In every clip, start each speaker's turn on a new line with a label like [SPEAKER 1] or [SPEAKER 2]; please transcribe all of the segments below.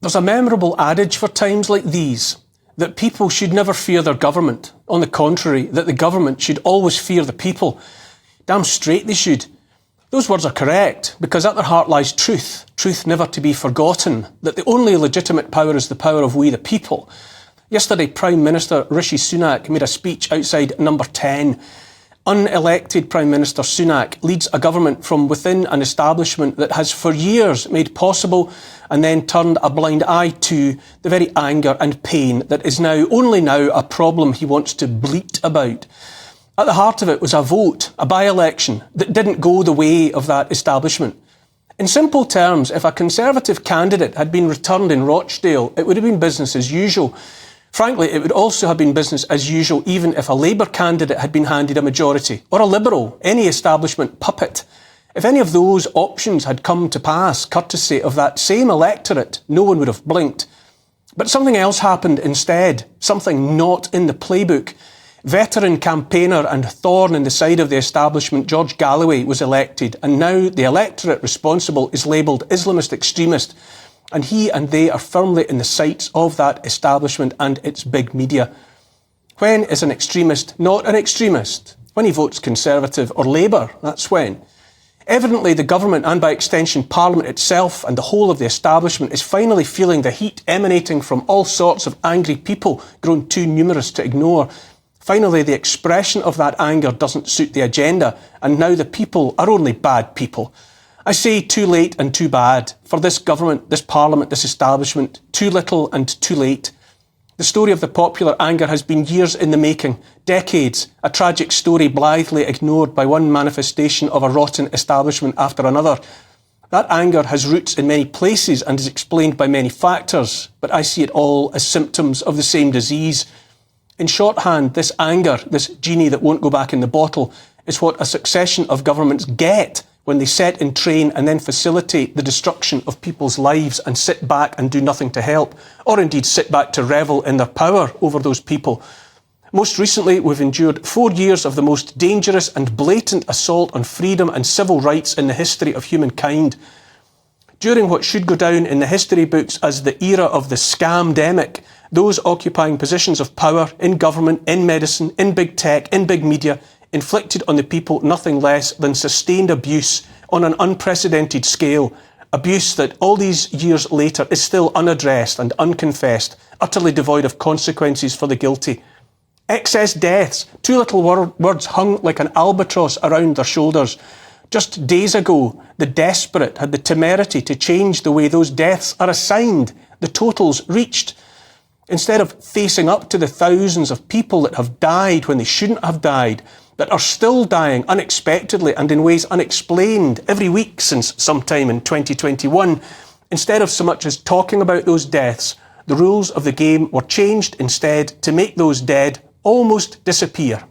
[SPEAKER 1] There's a memorable adage for times like these, that people should never fear their government. On the contrary, that the government should always fear the people. Damn straight they should. Those words are correct, because at their heart lies truth, truth never to be forgotten, that the only legitimate power is the power of we the people. Yesterday, Prime Minister Rishi Sunak made a speech outside Number 10. Unelected Prime Minister Sunak leads a government from within an establishment that has for years made possible and then turned a blind eye to the very anger and pain that is only now a problem he wants to bleat about. At the heart of it was a vote, a by-election, that didn't go the way of that establishment. In simple terms, if a Conservative candidate had been returned in Rochdale, it would have been business as usual. Frankly, it would also have been business as usual even if a Labour candidate had been handed a majority, or a Liberal, any establishment puppet. If any of those options had come to pass, courtesy of that same electorate, no one would have blinked. But something else happened instead, something not in the playbook. Veteran campaigner and thorn in the side of the establishment, George Galloway, was elected, and now the electorate responsible is labelled Islamist extremist, and he and they are firmly in the sights of that establishment and its big media. When is an extremist not an extremist? When he votes Conservative or Labour, that's when. Evidently, the government and by extension Parliament itself and the whole of the establishment is finally feeling the heat emanating from all sorts of angry people grown too numerous to ignore. Finally, the expression of that anger doesn't suit the agenda, and now the people are only bad people. I say too late and too bad for this government, this Parliament, this establishment, too little and too late. The story of the popular anger has been years in the making, decades, a tragic story blithely ignored by one manifestation of a rotten establishment after another. That anger has roots in many places and is explained by many factors, but I see it all as symptoms of the same disease. In shorthand, this anger, this genie that won't go back in the bottle, is what a succession of governments get when they set in train and then facilitate the destruction of people's lives and sit back and do nothing to help, or indeed sit back to revel in their power over those people. Most recently, we've endured 4 years of the most dangerous and blatant assault on freedom and civil rights in the history of humankind. During what should go down in the history books as the era of the scamdemic, those occupying positions of power in government, in medicine, in big tech, in big media, inflicted on the people nothing less than sustained abuse on an unprecedented scale, abuse that all these years later is still unaddressed and unconfessed, utterly devoid of consequences for the guilty. Excess deaths, two little words hung like an albatross around their shoulders. Just days ago, the desperate had the temerity to change the way those deaths are assigned, the totals reached. Instead of facing up to the thousands of people that have died when they shouldn't have died, that are still dying unexpectedly and in ways unexplained every week since sometime in 2021, instead of so much as talking about those deaths, the rules of the game were changed instead to make those dead almost disappear.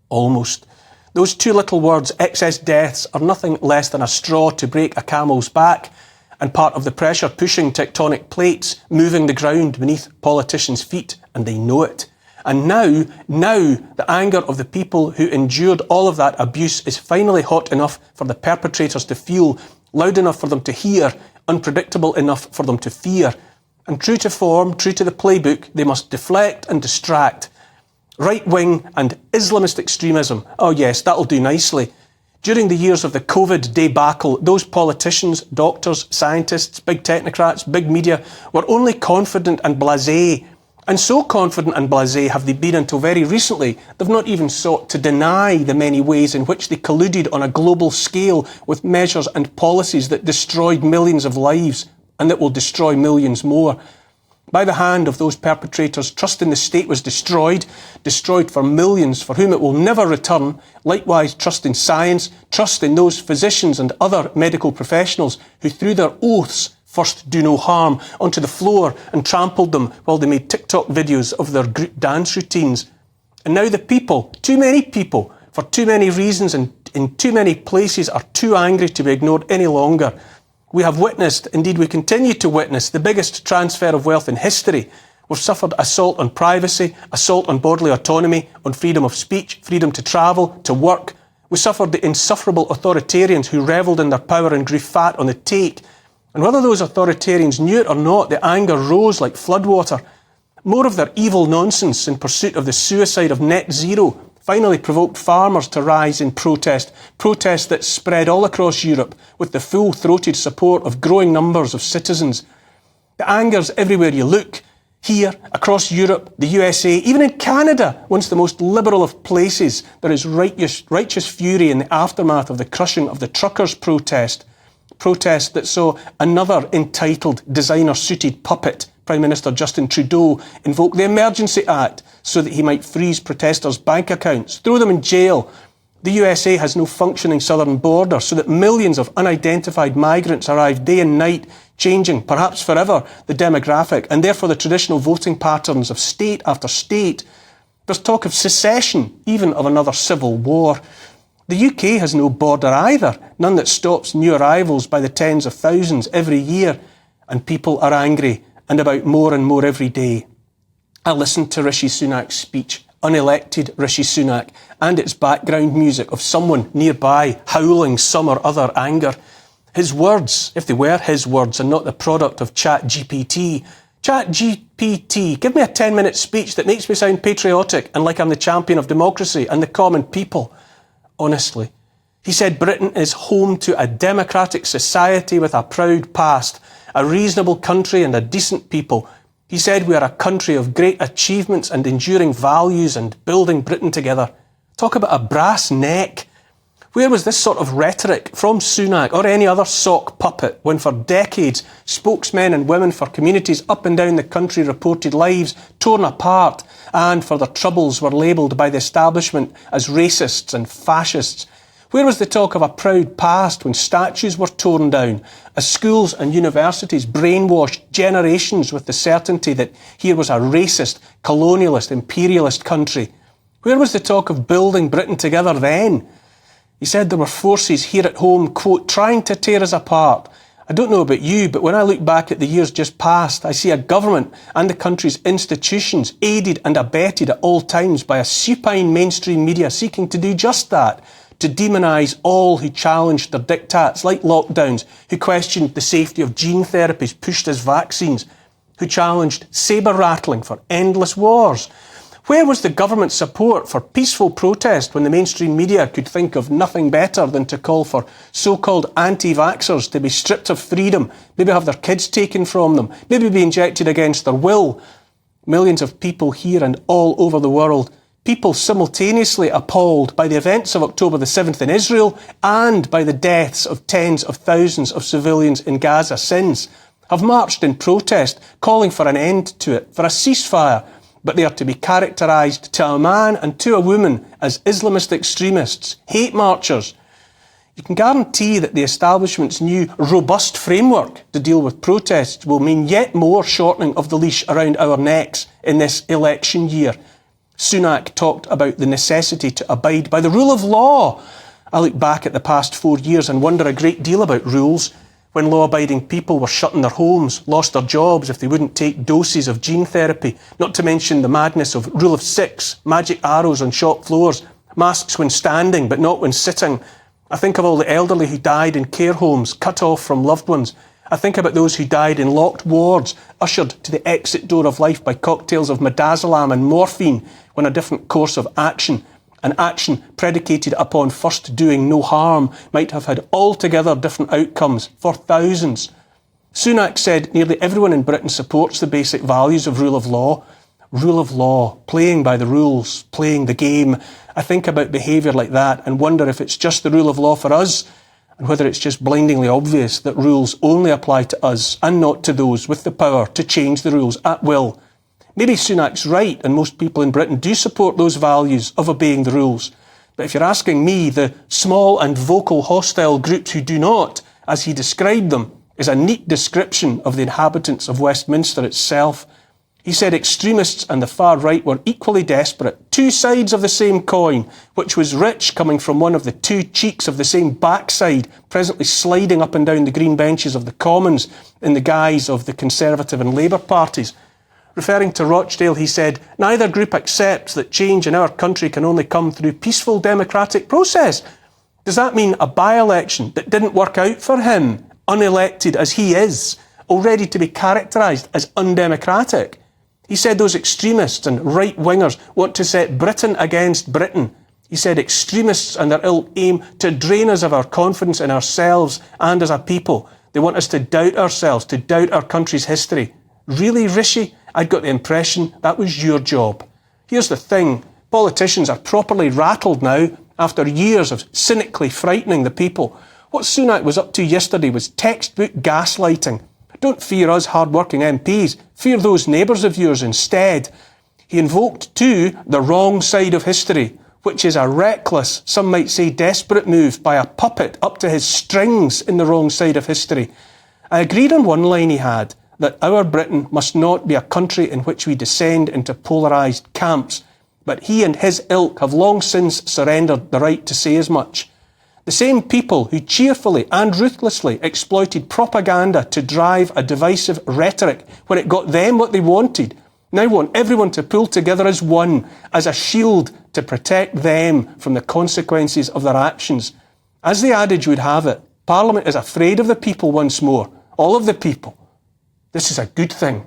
[SPEAKER 1] Almost. Those two little words, excess deaths, are nothing less than a straw to break a camel's back and part of the pressure pushing tectonic plates, moving the ground beneath politicians' feet, and they know it. And now, the anger of the people who endured all of that abuse is finally hot enough for the perpetrators to feel, loud enough for them to hear, unpredictable enough for them to fear. And true to form, true to the playbook, they must deflect and distract. Right-wing and Islamist extremism, oh yes, that'll do nicely. During the years of the COVID debacle, those politicians, doctors, scientists, big technocrats, big media were only confident and blasé. And so confident and blasé have they been until very recently, they've not even sought to deny the many ways in which they colluded on a global scale with measures and policies that destroyed millions of lives and that will destroy millions more. By the hand of those perpetrators, trust in the state was destroyed for millions for whom it will never return. Likewise, trust in science, trust in those physicians and other medical professionals who through their oaths first do no harm onto the floor and trampled them while they made TikTok videos of their group dance routines. And now the people, too many people, for too many reasons and in too many places are too angry to be ignored any longer. We have witnessed, indeed we continue to witness, the biggest transfer of wealth in history. We've suffered assault on privacy, assault on bodily autonomy, on freedom of speech, freedom to travel, to work. We suffered the insufferable authoritarians who revelled in their power and grew fat on the take. And whether those authoritarians knew it or not, the anger rose like floodwater. More of their evil nonsense in pursuit of the suicide of net zero finally provoked farmers to rise in protest, protests that spread all across Europe with the full-throated support of growing numbers of citizens. The anger's everywhere you look. Here, across Europe, the USA, even in Canada, once the most liberal of places, there is righteous fury in the aftermath of the crushing of the truckers' protest that saw another entitled, designer-suited puppet, Prime Minister Justin Trudeau, invoke the Emergency Act so that he might freeze protesters' bank accounts, throw them in jail. The USA has no functioning southern border, so that millions of unidentified migrants arrive day and night, changing, perhaps forever, the demographic and therefore the traditional voting patterns of state after state. There's talk of secession, even of another civil war. The UK has no border either, none that stops new arrivals by the tens of thousands every year, and people are angry and about more and more every day. I listened to Rishi Sunak's speech, unelected Rishi Sunak, and its background music of someone nearby howling some or other anger. His words, if they were his words and not the product of ChatGPT, give me a 10-minute speech that makes me sound patriotic and like I'm the champion of democracy and the common people. Honestly. He said Britain is home to a democratic society with a proud past, a reasonable country and a decent people. He said we are a country of great achievements and enduring values and building Britain together. Talk about a brass neck. Where was this sort of rhetoric from Sunak or any other sock puppet when for decades spokesmen and women for communities up and down the country reported lives torn apart and for their troubles were labelled by the establishment as racists and fascists? Where was the talk of a proud past when statues were torn down, as schools and universities brainwashed generations with the certainty that here was a racist, colonialist, imperialist country? Where was the talk of building Britain together then? He said there were forces here at home, quote, trying to tear us apart. I don't know about you, but when I look back at the years just past, I see a government and the country's institutions aided and abetted at all times by a supine mainstream media seeking to do just that, to demonise all who challenged their diktats, like lockdowns, who questioned the safety of gene therapies pushed as vaccines, who challenged sabre-rattling for endless wars. Where was the government's support for peaceful protest when the mainstream media could think of nothing better than to call for so-called anti-vaxxers to be stripped of freedom, maybe have their kids taken from them, maybe be injected against their will? Millions of people here and all over the world, people simultaneously appalled by the events of October the 7th in Israel and by the deaths of tens of thousands of civilians in Gaza since, have marched in protest, calling for an end to it, for a ceasefire, but they are to be characterised to a man and to a woman as Islamist extremists, hate marchers. You can guarantee that the establishment's new robust framework to deal with protests will mean yet more shortening of the leash around our necks in this election year. Sunak talked about the necessity to abide by the rule of law. I look back at the past 4 years and wonder a great deal about rules. When law-abiding people were shut in their homes, lost their jobs if they wouldn't take doses of gene therapy, not to mention the madness of rule of 6, magic arrows on shop floors, masks when standing but not when sitting. I think of all the elderly who died in care homes, cut off from loved ones. I think about those who died in locked wards, ushered to the exit door of life by cocktails of midazolam and morphine when a different course of action, an action predicated upon first doing no harm, might have had altogether different outcomes for thousands. Sunak said nearly everyone in Britain supports the basic values of rule of law. Rule of law, playing by the rules, playing the game. I think about behaviour like that and wonder if it's just the rule of law for us, and whether it's just blindingly obvious that rules only apply to us and not to those with the power to change the rules at will. Maybe Sunak's right, and most people in Britain do support those values of obeying the rules. But if you're asking me, the small and vocal hostile groups who do not, as he described them, is a neat description of the inhabitants of Westminster itself. He said extremists and the far right were equally desperate, two sides of the same coin, which was rich coming from one of the two cheeks of the same backside, presently sliding up and down the green benches of the Commons in the guise of the Conservative and Labour parties. Referring to Rochdale, he said, neither group accepts that change in our country can only come through peaceful democratic process. Does that mean a by-election that didn't work out for him unelected as he is, already to be characterised as undemocratic. He said those extremists and right-wingers want to set Britain against Britain. He said extremists and their ilk aim to drain us of our confidence in ourselves and as a people. They want us to doubt ourselves, to doubt our country's history. Really, Rishi? I'd got the impression that was your job. Here's the thing. Politicians are properly rattled now after years of cynically frightening the people. What Sunak was up to yesterday was textbook gaslighting. Don't fear us hard-working MPs. Fear those neighbours of yours instead. He invoked, too, the wrong side of history, which is a reckless, some might say desperate move by a puppet up to his strings in the wrong side of history. I agreed on one line he had, that our Britain must not be a country in which we descend into polarised camps, but he and his ilk have long since surrendered the right to say as much. The same people who cheerfully and ruthlessly exploited propaganda to drive a divisive rhetoric when it got them what they wanted, now want everyone to pull together as one, as a shield to protect them from the consequences of their actions. As the adage would have it, Parliament is afraid of the people once more, all of the people. This is a good thing.